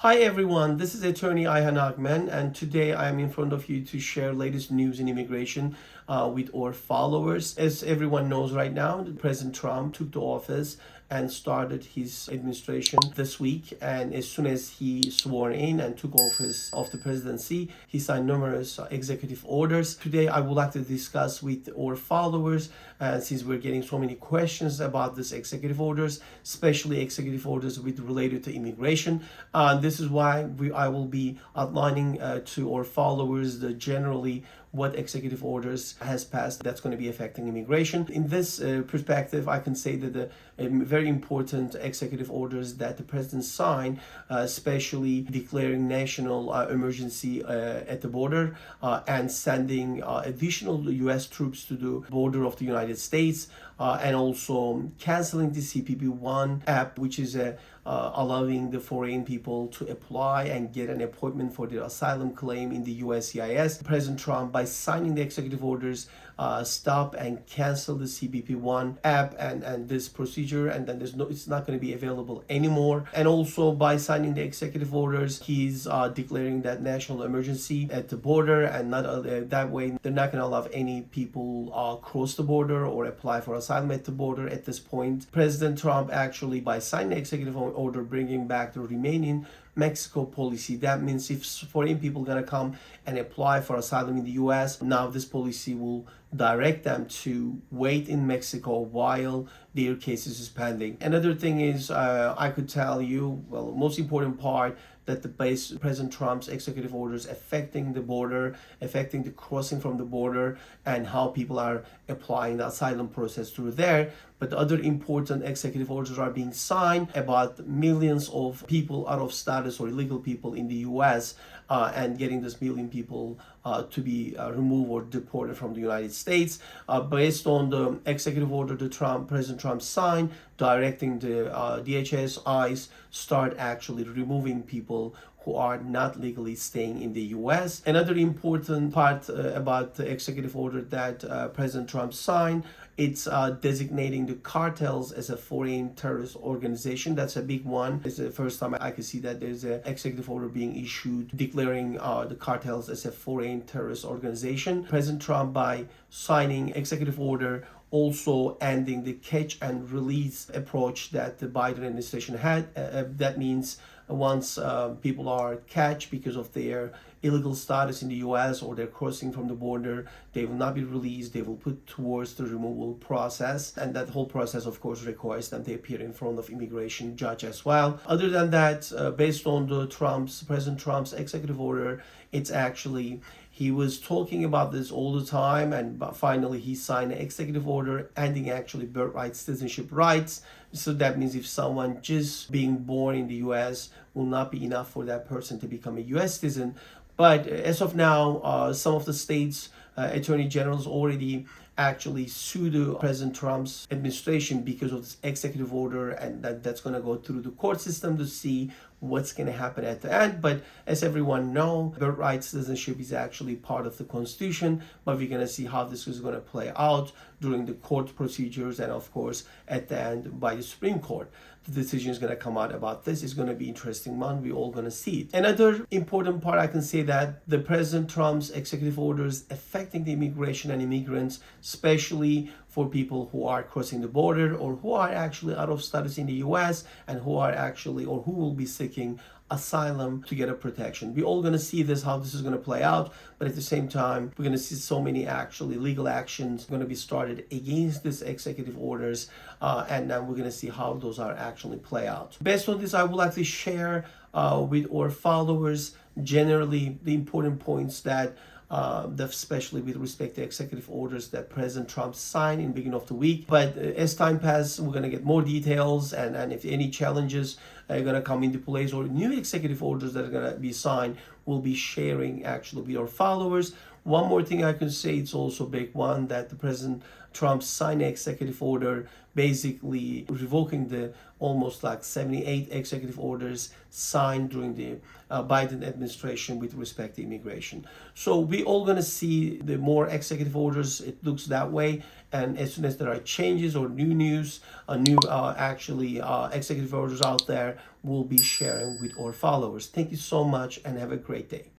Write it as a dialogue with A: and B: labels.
A: Hi everyone, this is attorney Ogmen, and today I am in front of you to share latest news in immigration with our followers. As everyone knows right now, President Trump took the office and started his administration this week, and as soon as he swore in and took office of the presidency, he signed numerous executive orders. Today I would like to discuss with our followers, since we're getting so many questions about this executive orders, especially executive orders related to immigration. This is why I will be outlining to our followers generally what executive orders has passed that's going to be affecting immigration. In this perspective, I can say that the very important executive orders that the president signed, especially declaring national emergency at the border and sending additional U.S. troops to the border of the United States, and also canceling the CBP-1 app, which is allowing the foreign people to apply and get an appointment for their asylum claim in the USCIS. President Trump, by signing the executive orders, stop and cancel the CBP-1 app and this procedure, and then it's not going to be available anymore. And also by signing the executive orders, he's declaring that national emergency at the border, and not that way they're not going to allow any people cross the border or apply for asylum at the border at this point. President Trump actually, by signing the executive order bringing back the remaining Mexico policy, that means if foreign people are going to come and apply for asylum in the US, now this policy will direct them to wait in Mexico while their cases is pending. Another thing is, I could tell you, well, most important part, that the President Trump's executive orders affecting the border, affecting the crossing from the border, and how people are applying the asylum process through there. But the other important executive orders are being signed about millions of people out of status or illegal people in the US, and getting this million people to be removed or deported from the United States, based on the executive order that President Trump signed, directing the DHS, ICE, start actually removing people who are not legally staying in the US. Another important part about the executive order that President Trump signed, it's designating the cartels as a foreign terrorist organization. That's a big one. It's the first time I can see that there's an executive order being issued declaring the cartels as a foreign terrorist organization. President Trump, by signing executive order, also ending the catch and release approach that the Biden administration had. That means once people are catched because of their illegal status in the US or they're crossing from the border, they will not be released. They will put towards the removal process, and that whole process of course requires them to appear in front of immigration judge as well. Other than that, based on the President Trump's executive order, it's actually, he was talking about this all the time, and finally he signed an executive order ending actually birthright citizenship rights. So that means if someone just being born in the US will not be enough for that person to become a US citizen. But as of now, some of the states' attorney generals already actually sued President Trump's administration because of this executive order, and that's going to go through the court system to see what's going to happen at the end. But as everyone knows, birthright citizenship is actually part of the Constitution, but we're going to see how this is going to play out during the court procedures, and of course at the end by the Supreme Court. The decision is going to come out about this. It's going to be interesting one. We're all going to see it. Another important part, I can say that the President Trump's executive orders affecting the immigration and immigrants, especially for people who are crossing the border or who are actually out of status in the US, and who are actually, or who will be seeking asylum to get a protection. We're all going to see this, how this is going to play out, but at the same time, we're going to see so many actually legal actions going to be started against these executive orders, and then we're going to see how those are actually play out. Based on this, I would like to share with our followers generally the important points that especially with respect to executive orders that President Trump signed in the beginning of the week. But as time passes, we're going to get more details, and if any challenges are going to come into place or new executive orders that are going to be signed, we'll be sharing actually with our followers. One more thing I can say, it's also a big one, that the President Trump signed an executive order basically revoking the almost like 78 executive orders signed during the Biden administration with respect to immigration. So we all going to see the more executive orders. It looks that way. And as soon as there are changes or new news, executive orders out there, we'll be sharing with our followers. Thank you so much and have a great day.